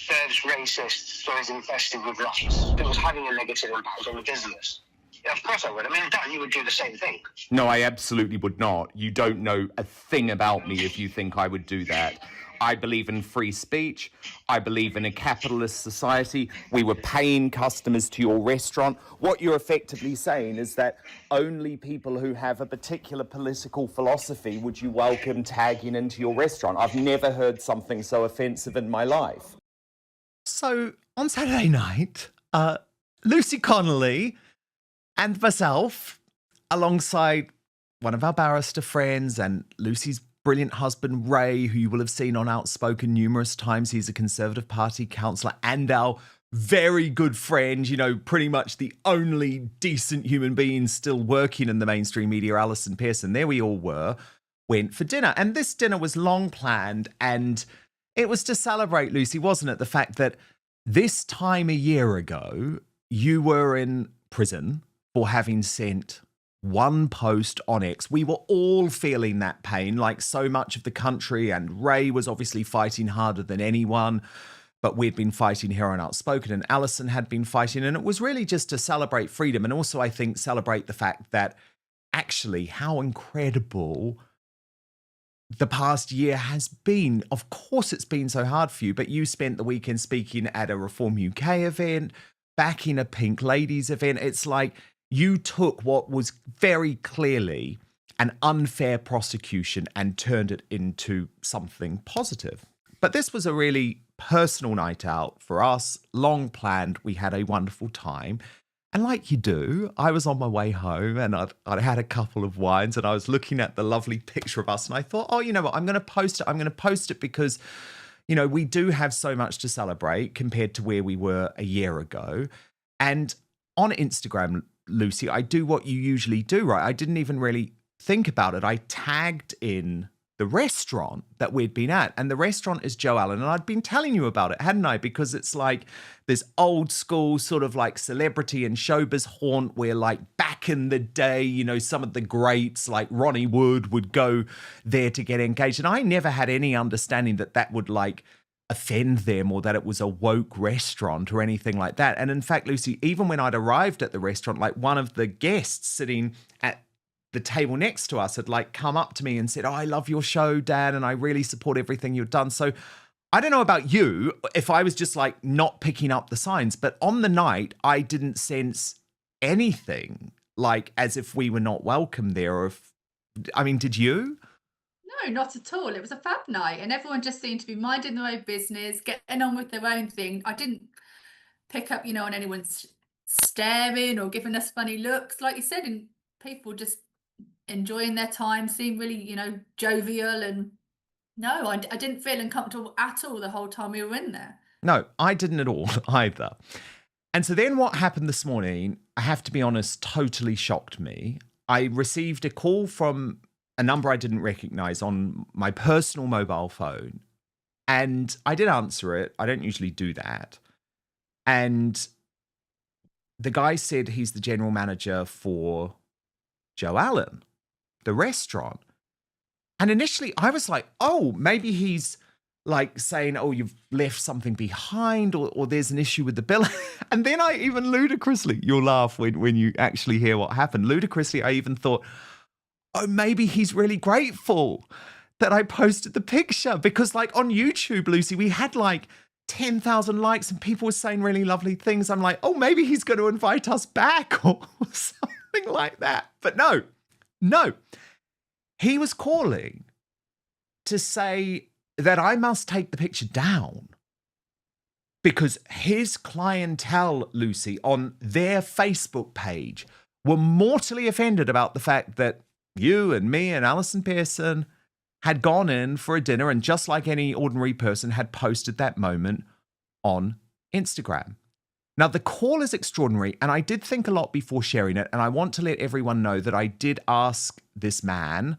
third racist, so is infested with racists. It was having a negative impact on the business. Yeah, of course I would. I mean, Dan, you would do the same thing. No, I absolutely would not. You don't know a thing about me if you think I would do that. I believe in free speech. I believe in a capitalist society. We were paying customers to your restaurant. What you're effectively saying is that only people who have a particular political philosophy would you welcome tagging into your restaurant. I've never heard something so offensive in my life. So on Saturday night, Lucy Connolly and myself, alongside one of our barrister friends and Lucy's brilliant husband, Ray, who you will have seen on Outspoken numerous times. He's a Conservative Party councillor, and our very good friend, you know, pretty much the only decent human being still working in the mainstream media, Allison Pearson. There we all were, went for dinner. And this dinner was long planned, and it was to celebrate, Lucy, wasn't it? The fact that this time a year ago, you were in prison for having sent one post on X. We were all feeling that pain, like so much of the country, and Ray was obviously fighting harder than anyone, but we'd been fighting here on Outspoken, and Allison had been fighting, and it was really just to celebrate freedom, and also I think celebrate the fact that actually how incredible the past year has been. Of course it's been so hard for you, but you spent the weekend speaking at a Reform UK event, backing a Pink Ladies event. It's like you took what was very clearly an unfair prosecution and turned it into something positive. But this was a really personal night out for us, long planned. We had a wonderful time. And like you do, I was on my way home and I'd had a couple of wines and I was looking at the lovely picture of us and I thought, oh, you know what, I'm going to post it. I'm going to post it because, you know, we do have so much to celebrate compared to where we were a year ago. And on Instagram, Lucy, I do what you usually do, right? I didn't even really think about it. I tagged in the restaurant that we'd been at, and the restaurant is Joe Allen, and I'd been telling you about it, hadn't I? Because it's like this old school sort of like celebrity and showbiz haunt where, like, back in the day, you know, some of the greats like Ronnie Wood would go there to get engaged, and I never had any understanding that that would like offend them or that it was a woke restaurant or anything like that. And in fact, Lucy, even when I'd arrived at the restaurant, like one of the guests sitting at the table next to us had like come up to me and said, oh, I love your show, Dan, and I really support everything you've done. So I don't know about you, if I was just like not picking up the signs, but on the night, I didn't sense anything like as if we were not welcome there. Or if, I mean, did you? No, not at all. It was a fab night and everyone just seemed to be minding their own business, getting on with their own thing. I didn't pick up, you know, on anyone's staring or giving us funny looks, like you said, and people just enjoying their time, seemed really, you know, jovial. And no, I didn't feel uncomfortable at all the whole time we were in there. No, I didn't at all either. And so then what happened this morning, I have to be honest, totally shocked me. I received a call from a number I didn't recognize on my personal mobile phone. And I did answer it. I don't usually do that. And the guy said he's the general manager for Joe Allen, the restaurant. And initially I was like, oh, maybe he's like saying, oh, you've left something behind or there's an issue with the bill. And then I even ludicrously, you'll laugh when you actually hear what happened. Ludicrously, I even thought, oh, maybe he's really grateful that I posted the picture, because like on YouTube, Lucy, we had like 10,000 likes and people were saying really lovely things. I'm like, oh, maybe he's going to invite us back or something like that. But no, he was calling to say that I must take the picture down because his clientele, Lucy, on their Facebook page were mortally offended about the fact that you and me and Allison Pearson had gone in for a dinner and just like any ordinary person had posted that moment on Instagram. Now, the call is extraordinary, and I did think a lot before sharing it, and I want to let everyone know that I did ask this man,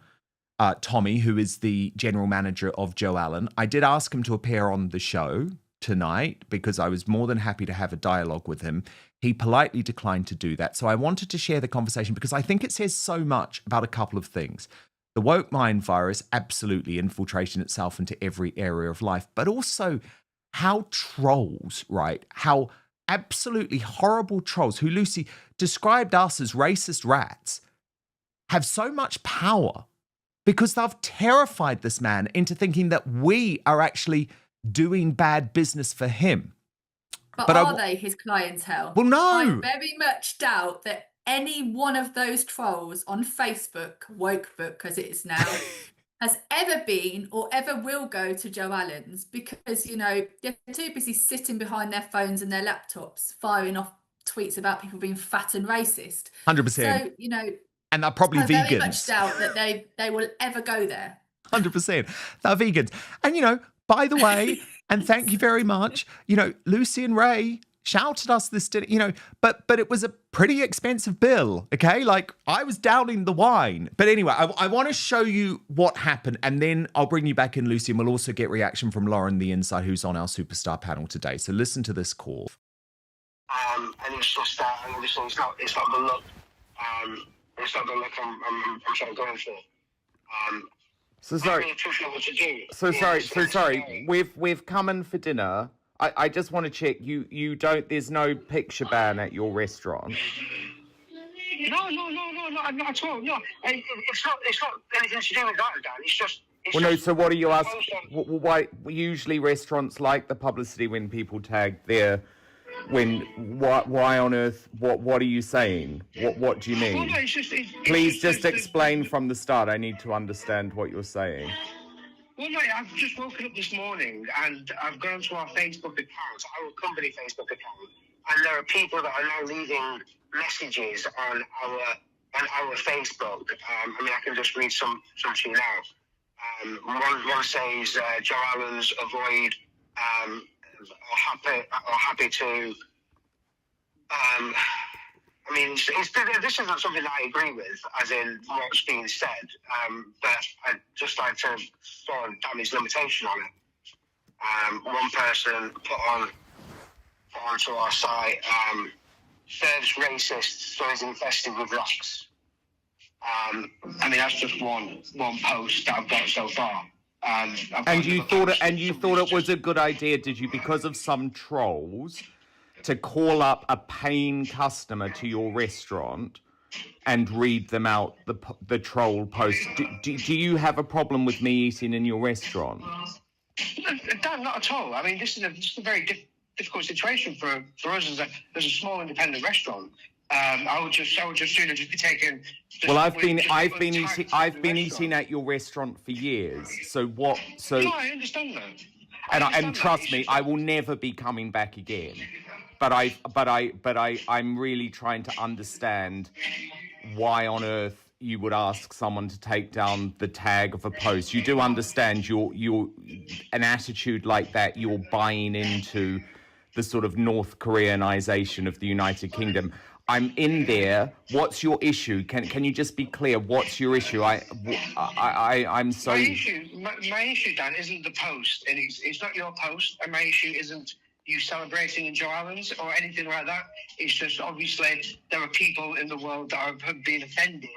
Tommy, who is the general manager of Joe Allen, I did ask him to appear on the show tonight because I was more than happy to have a dialogue with him. He politely declined to do that. So I wanted to share the conversation because I think it says so much about a couple of things. The woke mind virus absolutely infiltrating itself into every area of life, but also how trolls, right? How absolutely horrible trolls who Lucy described us as racist rats have so much power because they've terrified this man into thinking that we are actually doing bad business for him. But are they his clientele? Well, no. I very much doubt that any one of those trolls on Facebook, Wokebook as it is now, has ever been or ever will go to Joe Allen's because, you know, they're too busy sitting behind their phones and their laptops firing off tweets about people being fat and racist. 100%. So, you know, and they're probably I vegans. very much doubt that they will ever go there. 100%. They're vegans. And, you know, by the way, and thank you very much, you know, Lucy and Ray shouted us this dinner, you know, but it was a pretty expensive bill, okay? Like, I was downing the wine. But anyway, I want to show you what happened, and then I'll bring you back in, Lucy, and we'll also get reaction from Lauren, the inside, who's on our superstar panel today. So listen to this call. And it's just that, and obviously it's not the look, it's not the look I'm sort of going for. So sorry. I'm really too sure what to do. So sorry. We've come in for dinner. I just want to check. You don't. There's no picture ban at your restaurant. No, not at all. No, it's not anything to do with that, Dan. It's just. Well, no. So what are you asking? Why usually restaurants like the publicity when people tag their. Why on earth? What are you saying? What do you mean? Well, no, Please just explain from the start. I need to understand what you're saying. Well, no, I've just woken up this morning and I've gone to our Facebook account, our company Facebook account, and there are people that are now leaving messages on our Facebook. I mean, I can just read some to you now. One says, Joe Allen's avoid or happy to. I mean, this isn't something that I agree with, as in what's being said, but I'd just like to throw a damage limitation on it. One person put onto our site, serves racists, so is infested with rocks. I mean, that's just one post that I've got so far. And you thought it was a good idea, did you, because of some trolls, to call up a paying customer to your restaurant and read them out the troll post? Do you have a problem with me eating in your restaurant? Dan, not at all. I mean, this is a very difficult situation for us as a small independent restaurant. I would just sooner just be taken. Well, I've been eating at your restaurant for years. So what? So no, I understand that. And trust me, I will never be coming back again. But I'm really trying to understand why on earth you would ask someone to take down the tag of a post. You do understand you're an attitude like that, you're buying into the sort of North Koreanization of the United Kingdom. I'm in there. What's your issue? Can you just be clear? What's your issue? I'm so. My issue, Dan, isn't the post, and it's not your post. And my issue isn't you celebrating in Joe Allen's or anything like that. It's just obviously there are people in the world that have been offended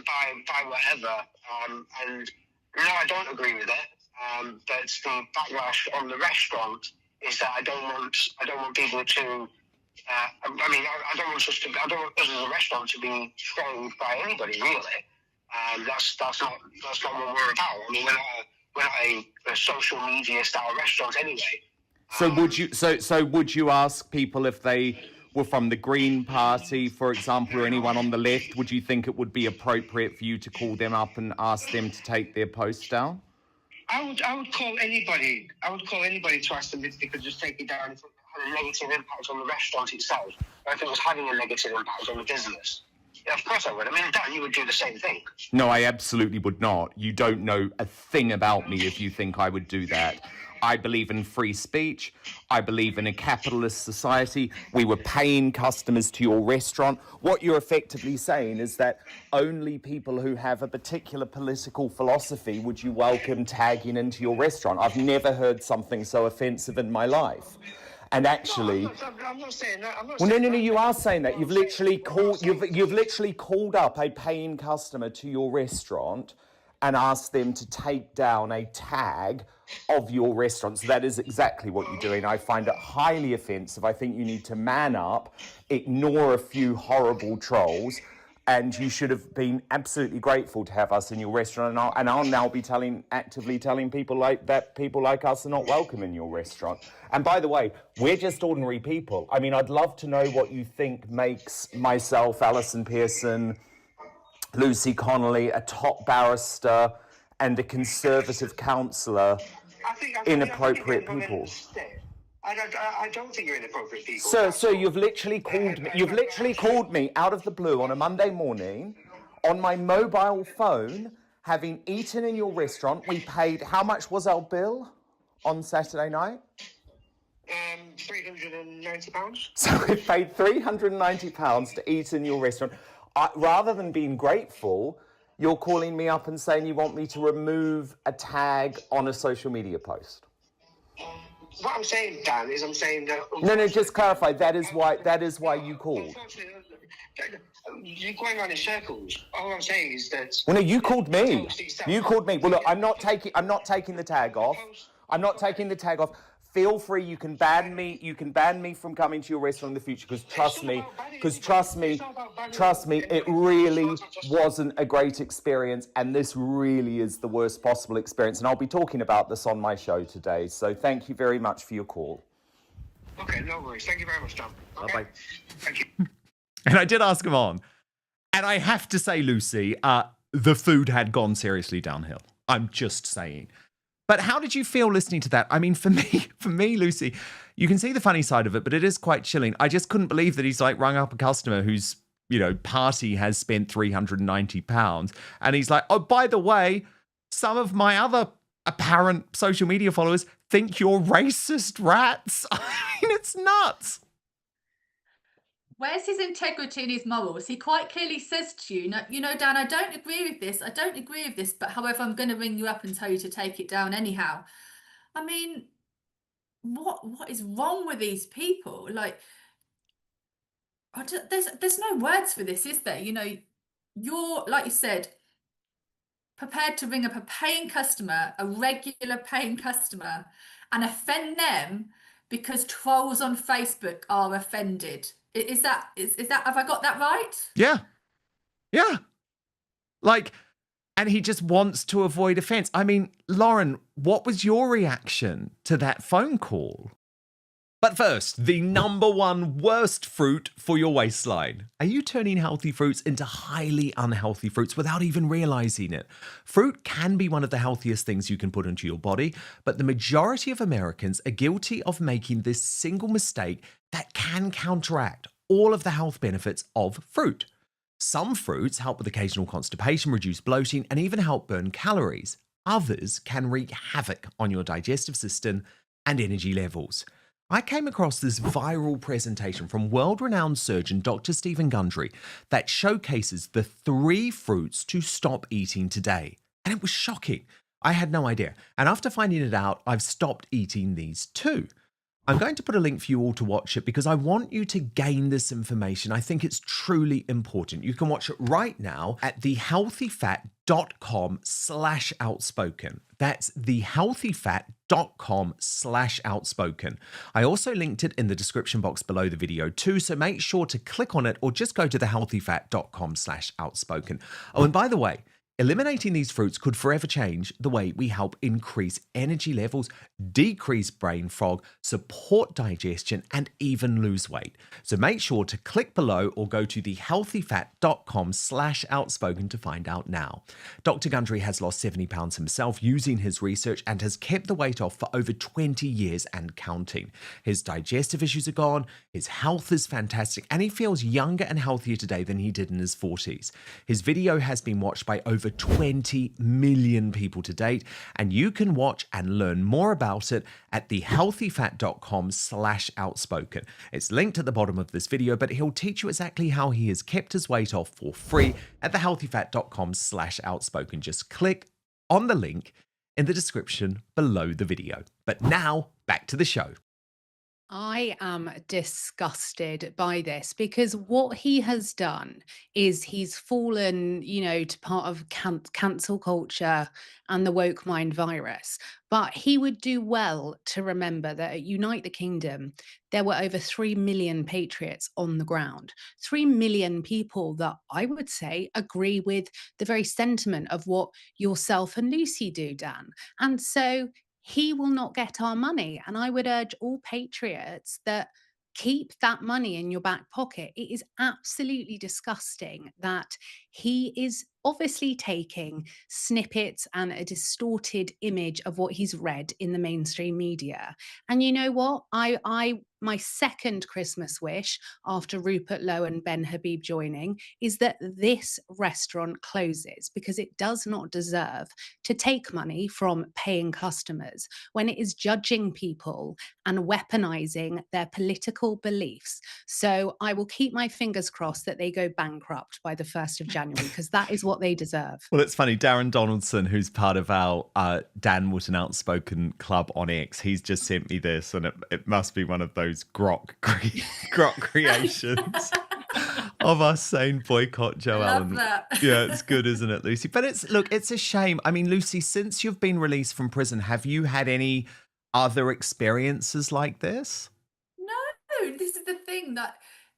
by whatever, and no, I don't agree with it. But the backlash on the restaurant is that I don't want people to. I mean, I don't want us as a restaurant to be trolled by anybody, really. That's not what we're about. I mean, we're not a social media style restaurant anyway. So would you ask people if they were from the Green Party, for example, or anyone on the left? Would you think it would be appropriate for you to call them up and ask them to take their post down? I would call anybody. To ask them if they could just take it down. If it had a negative impact on the restaurant itself, or if it was having a negative impact on the business. Yeah, of course I would. I mean, Dan, you would do the same thing. No, I absolutely would not. You don't know a thing about me if you think I would do that. I believe in free speech. I believe in a capitalist society. We were paying customers to your restaurant. What you're effectively saying is that only people who have a particular political philosophy would you welcome tagging into your restaurant. I've never heard something so offensive in my life. And actually, no, I'm not saying that. No, you are saying that. You've literally called up a paying customer to your restaurant and asked them to take down a tag of your restaurant. So that is exactly what you're doing. I find it highly offensive. I think you need to man up, ignore a few horrible trolls, and you should have been absolutely grateful to have us in your restaurant. And I'll now be actively telling people like us are not welcome in your restaurant. And by the way, we're just ordinary people. I mean, I'd love to know what you think makes myself, Allison Pearson, Lucy Connolly, a top barrister and a conservative counsellor, inappropriate people. I don't think you're inappropriate people. Sir, you've literally called me out of the blue on a Monday morning on my mobile phone, having eaten in your restaurant. We paid, how much was our bill on Saturday night? £390. So we paid £390 to eat in your restaurant. Rather than being grateful, you're calling me up and saying you want me to remove a tag on a social media post. What I'm saying, Dan, is I'm saying that... No, just clarify. That is why you called. You're going around in circles. All I'm saying is that... Well, no, you called me. You called me. Well, look, I'm not taking the tag off. I'm not taking the tag off. Feel free. You can ban me. You can ban me from coming to your restaurant in the future. Because trust me, it really wasn't a great experience, and this really is the worst possible experience. And I'll be talking about this on my show today. So thank you very much for your call. Okay, no worries. Thank you very much, Tom. Okay. Bye-bye. Thank you. And I did ask him on. And I have to say, Lucy, the food had gone seriously downhill. I'm just saying. But how did you feel listening to that? I mean, for me, Lucy, you can see the funny side of it, but it is quite chilling. I just couldn't believe that he's like rung up a customer whose, party has spent £390. And he's like, oh, by the way, some of my other apparent social media followers think you're racist rats. I mean, it's nuts. Where's his integrity and his morals? He quite clearly says to you, Dan, I don't agree with this. But however, I'm going to ring you up and tell you to take it down anyhow. I mean, what is wrong with these people? Like, there's no words for this, is there? You're, like you said, prepared to ring up a paying customer, a regular paying customer, and offend them because trolls on Facebook are offended. Is that have I got that right? Yeah. And he just wants to avoid offense. I mean, Lauren, what was your reaction to that phone call? But first, the number one worst fruit for your waistline. Are you turning healthy fruits into highly unhealthy fruits without even realizing it? Fruit can be one of the healthiest things you can put into your body, but the majority of Americans are guilty of making this single mistake that can counteract all of the health benefits of fruit. Some fruits help with occasional constipation, reduce bloating, and even help burn calories. Others can wreak havoc on your digestive system and energy levels. I came across this viral presentation from world-renowned surgeon Dr. Stephen Gundry that showcases the 3 fruits to stop eating today. And it was shocking. I had no idea. And after finding it out, I've stopped eating these too. I'm going to put a link for you all to watch it because I want you to gain this information. I think it's truly important. You can watch it right now at thehealthyfat.com/outspoken. That's thehealthyfat.com/outspoken. I also linked it in the description box below the video too, so make sure to click on it or just go to thehealthyfat.com/outspoken. Oh, and by the way, eliminating these fruits could forever change the way we help increase energy levels, decrease brain fog, support digestion, and even lose weight. So make sure to click below or go to thehealthyfat.com/outspoken to find out now. Dr. Gundry has lost 70 pounds himself using his research and has kept the weight off for over 20 years and counting. His digestive issues are gone, his health is fantastic, and he feels younger and healthier today than he did in his 40s. His video has been watched by over 20 million people to date, and you can watch and learn more about it at thehealthyfat.com/outspoken. It's linked at the bottom of this video, but he'll teach you exactly how he has kept his weight off for free at thehealthyfat.com/outspoken. Just click on the link in the description below the video. But now, back to the show. I am disgusted by this because what he has done is he's fallen, to part of cancel culture and the woke mind virus. But he would do well to remember that at Unite the Kingdom, there were over 3 million patriots on the ground. 3 million people that I would say agree with the very sentiment of what yourself and Lucy do, Dan. And so he will not get our money. And I would urge all patriots that keep that money in your back pocket. It is absolutely disgusting that he is obviously taking snippets and a distorted image of what he's read in the mainstream media. And you know what? I my second Christmas wish after Rupert Lowe and Ben Habib joining is that this restaurant closes because it does not deserve to take money from paying customers when it is judging people and weaponizing their political beliefs. So I will keep my fingers crossed that they go bankrupt by the 1st of January because that is what they deserve. Well, it's funny. Darren Donaldson, who's part of our Dan Wootton Outspoken Club on X, he's just sent me this, and it must be one of those grok creations of us saying boycott Joe I love Allen. that. Yeah, it's good, isn't it, Lucy? But it's a shame. I mean, Lucy, since you've been released from prison, have you had any other experiences like this? No, this is the thing that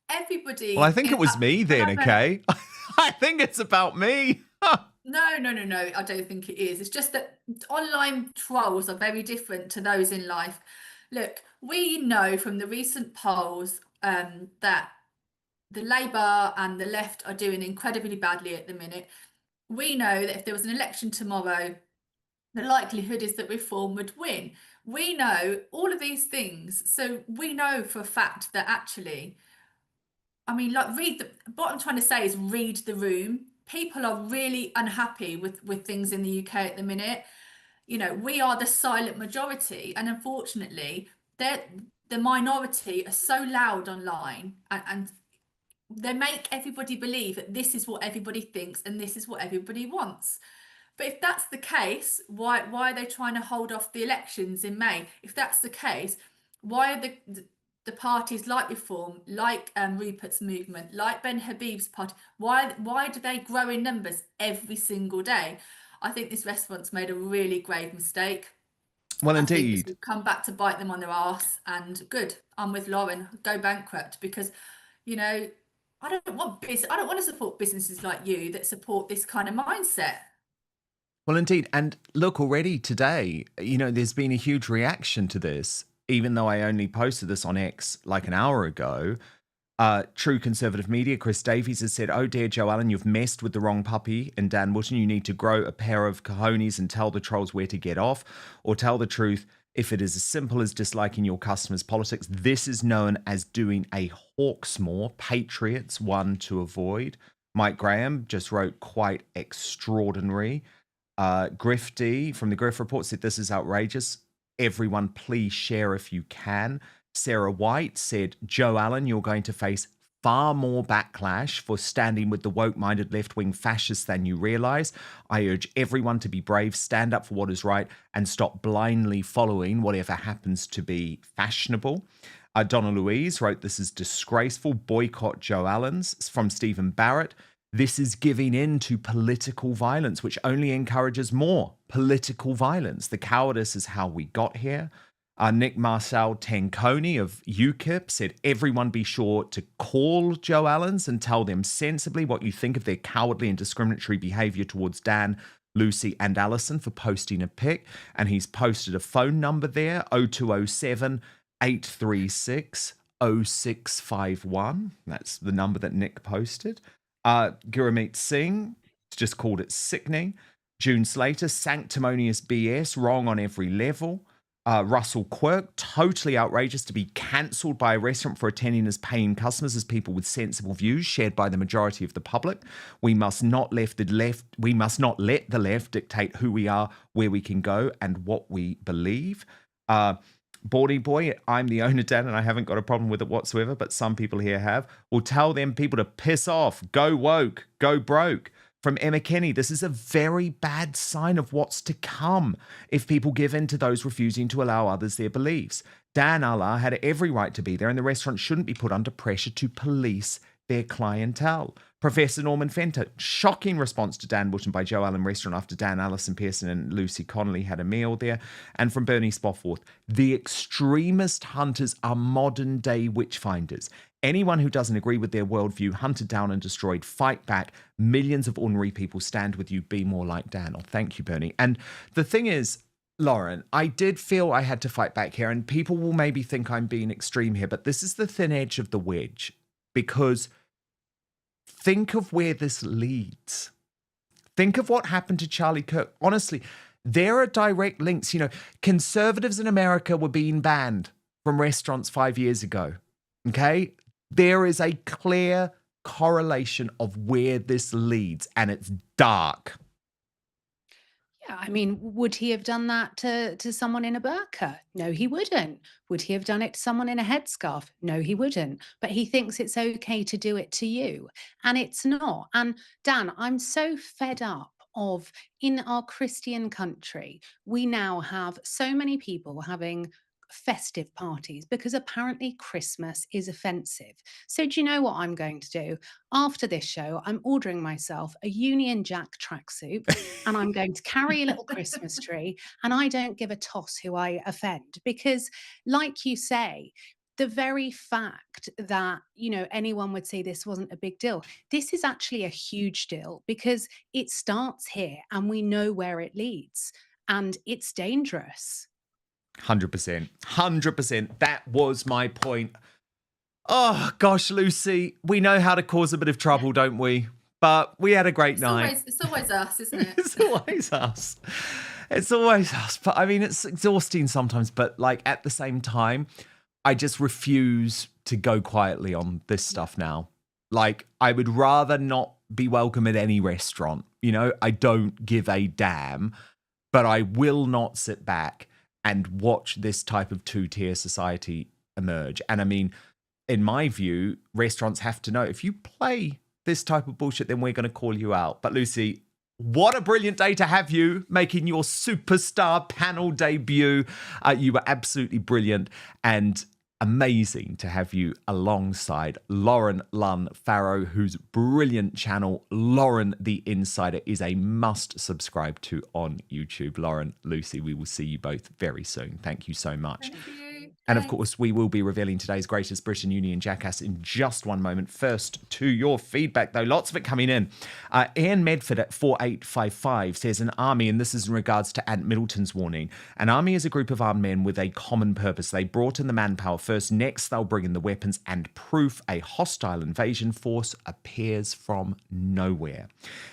everybody. Well, I think it was me then, okay? I think it's about me. No, I don't think it is. It's just that online trolls are very different to those in life. Look, we know from the recent polls that the Labour and the left are doing incredibly badly at the minute. We know that if there was an election tomorrow, the likelihood is that Reform would win. We know all of these things. So we know for a fact that actually, I mean, like, what I'm trying to say is read the room. People are really unhappy with things in the UK at the minute. We are the silent majority, and unfortunately, the minority are so loud online, and they make everybody believe that this is what everybody thinks and this is what everybody wants. But if that's the case, why are they trying to hold off the elections in May? If that's the case, why are the parties like Reform, like Rupert's movement, like Ben Habib's party, why do they grow in numbers every single day? I think this restaurant's made a really grave mistake. Well, I think this indeed. will come back to bite them on their arse. And good, I'm with Lauren. Go bankrupt, because I don't want I don't want to support businesses like you that support this kind of mindset. Well, indeed. And look, already today, there's been a huge reaction to this, even though I only posted this on X like an hour ago. True Conservative Media, Chris Davies has said, "Oh dear, Joe Allen, you've messed with the wrong puppy." And Dan Wootton, "You need to grow a pair of cojones and tell the trolls where to get off, or tell the truth. If it is as simple as disliking your customers' politics, this is known as doing a Hawksmoor. Patriots, one to avoid." Mike Graham just wrote, "Quite extraordinary." Grifty from the Griff Report said, "This is outrageous. Everyone, please share if you can." Sarah White said, "Joe Allen, you're going to face far more backlash for standing with the woke-minded left-wing fascists than you realize. I urge everyone to be brave, stand up for what is right, and stop blindly following whatever happens to be fashionable." Donna Louise wrote, "This is disgraceful. Boycott Joe Allen's." From Stephen Barrett, "This is giving in to political violence, which only encourages more political violence. The cowardice is how we got here." Nick Marcel Tanconi of UKIP said, "Everyone be sure to call Joe Allen's and tell them sensibly what you think of their cowardly and discriminatory behavior towards Dan, Lucy and Allison for posting a pic." And he's posted a phone number there, 0207 836 0651. That's the number that Nick posted. Gurmeet Singh just called it sickening. June Slater, "Sanctimonious BS, wrong on every level." Russell Quirk, "Totally outrageous to be cancelled by a restaurant for attending as paying customers as people with sensible views shared by the majority of the public. We must not let the left dictate who we are, where we can go, and what we believe." Baldy Boy, "I'm the owner, Dan, and I haven't got a problem with it whatsoever, but some people here have. Will tell them people to piss off, go woke, go broke." From Emma Kenny, "This is a very bad sign of what's to come if people give in to those refusing to allow others their beliefs. Dan Allah had every right to be there, and the restaurant shouldn't be put under pressure to police their clientele. Professor Norman Fenter, shocking response to Dan Wootton by Joe Allen Restaurant after Dan, Allison Pearson and Lucy Connolly had a meal there. And from Bernie Spoffworth, the extremist hunters are modern day witch finders. Anyone who doesn't agree with their worldview, hunted down and destroyed, fight back. Millions of ordinary people stand with you. Be more like Dan. Oh, thank you, Bernie. And the thing is, Lauren, I did feel I had to fight back here, and people will maybe think I'm being extreme here, but this is the thin edge of the wedge, because think of where this leads. Think of what happened to Charlie Kirk. Honestly, there are direct links. You know, conservatives in America were being banned from restaurants 5 years ago. Okay? There is a clear correlation of where this leads, and it's dark. Yeah, I mean, would he have done that to someone in a burqa? No, he wouldn't. Would he have done it to someone in a headscarf? No, he wouldn't. But he thinks it's okay to do it to you, and it's not. And Dan, I'm so fed up of, in our Christian country, we now have so many people having festive parties because apparently Christmas is offensive. So do you know what I'm going to do? After this show, I'm ordering myself a Union Jack tracksuit and I'm going to carry a little Christmas tree, and I don't give a toss who I offend, because like you say, the very fact that, you know, anyone would say this wasn't a big deal, this is actually a huge deal, because it starts here and we know where it leads, and it's dangerous. 100%. 100%. That was my point. Oh, gosh, Lucy, we know how to cause a bit of trouble, don't we? But we had a great night. It's always us, isn't it? It's always us. It's always us. But I mean, it's exhausting sometimes. But like at the same time, I just refuse to go quietly on this stuff now. Like, I would rather not be welcome at any restaurant. You know, I don't give a damn, but I will not sit back and watch this type of two-tier society emerge. And I mean, in my view, restaurants have to know, if you play this type of bullshit, then we're going to call you out. But Lucy, what a brilliant day to have you making your superstar panel debut. You were absolutely brilliant, and amazing to have you alongside Lauren Lunn Farrow, whose brilliant channel, Lauren the Insider, is a must subscribe to on YouTube. Lauren, Lucy, we will see you both very soon. Thank you so much. Thank you. And of course, we will be revealing today's greatest Britain Union Jackass in just one moment. First, to your feedback, though, lots of it coming in. Ian Medford at 4855 says, an army, and this is in regards to Ant Middleton's warning, an army is a group of armed men with a common purpose. They brought in the manpower first, next they'll bring in the weapons, and proof a hostile invasion force appears from nowhere.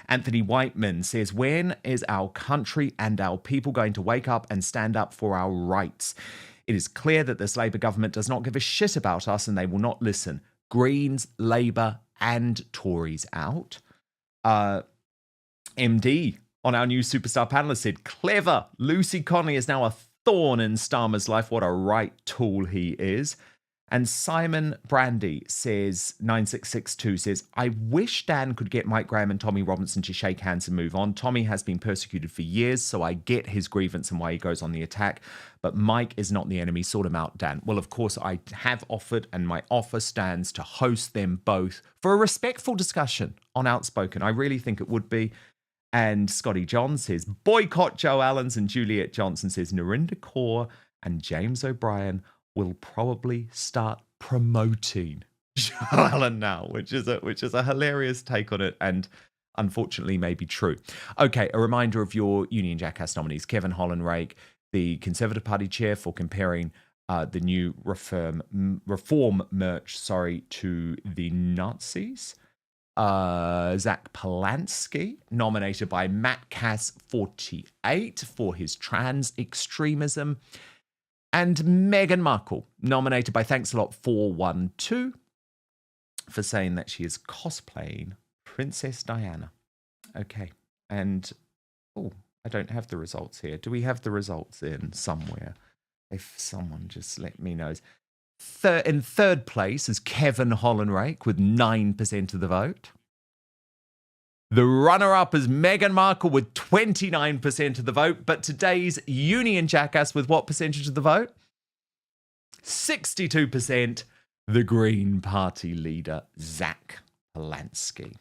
Anthony Whiteman says, when is our country and our people going to wake up and stand up for our rights? It is clear that this Labour government does not give a shit about us, and they will not listen. Greens, Labour and Tories out. MD on our new superstar panelist said, clever. Lucy Connolly is now a thorn in Starmer's life. What a right tool he is. And Simon Brandy says, 9662 says, I wish Dan could get Mike Graham and Tommy Robinson to shake hands and move on. Tommy has been persecuted for years, so I get his grievance and why he goes on the attack. But Mike is not the enemy. Sort him out, Dan. Well, of course, I have offered, and my offer stands, to host them both for a respectful discussion on Outspoken. I really think it would be. And Scotty John says, boycott Joe Allens, and Juliet Johnson says, Narinder Kaur and James O'Brien will probably start promoting Joe Allen now, which is a hilarious take on it, and unfortunately may be true. Okay, a reminder of your Union Jackass nominees. Kevin Holland-Rake, the Conservative Party chair, for comparing the new reform merch, to the Nazis. Zach Polanski, nominated by Matt Cass 48 for his trans extremism. And Meghan Markle, nominated by Thanks a Lot 412 for saying that she is cosplaying Princess Diana. Okay, and I don't have the results here. Do we have the results in somewhere? If someone just let me know. In third place is Kevin Holland-Rake with 9% of the vote. The runner-up is Meghan Markle with 29% of the vote. But today's Union Jackass with what percentage of the vote? 62%, the Green Party leader, Zach Polanski.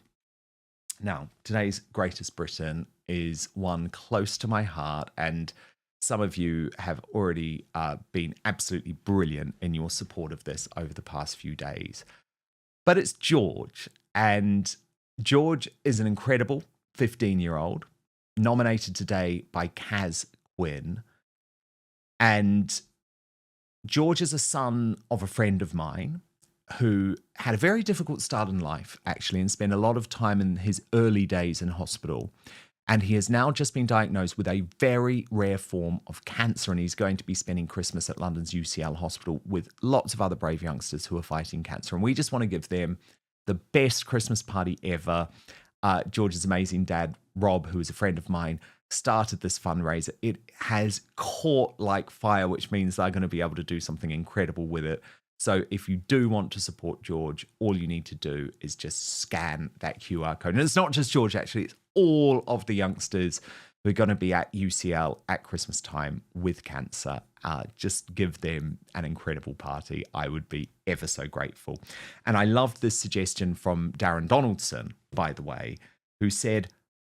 Now, today's Greatest Britain is one close to my heart, and some of you have already been absolutely brilliant in your support of this over the past few days. But it's George, and George is an incredible 15-year-old, nominated today by Kaz Quinn. And George is a son of a friend of mine who had a very difficult start in life, actually, and spent a lot of time in his early days in hospital. And he has now just been diagnosed with a very rare form of cancer, and he's going to be spending Christmas at London's UCL hospital with lots of other brave youngsters who are fighting cancer. And we just want to give them the best Christmas party ever. George's amazing dad, Rob, who is a friend of mine, started this fundraiser. It has caught like fire, which means they're going to be able to do something incredible with it. So if you do want to support George, all you need to do is just scan that QR code. And it's not just George, actually. It's all of the youngsters who are going to be at UCL at Christmas time with cancer. Just give them an incredible party. I would be ever so grateful. And I love this suggestion from Darren Donaldson, by the way, who said,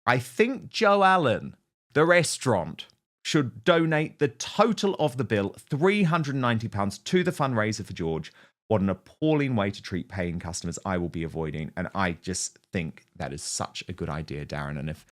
I think Joe Allen, the restaurant, should donate the total of the bill, £390, to the fundraiser for George. What an appalling way to treat paying customers. I will be avoiding. And I just think that is such a good idea, Darren. And if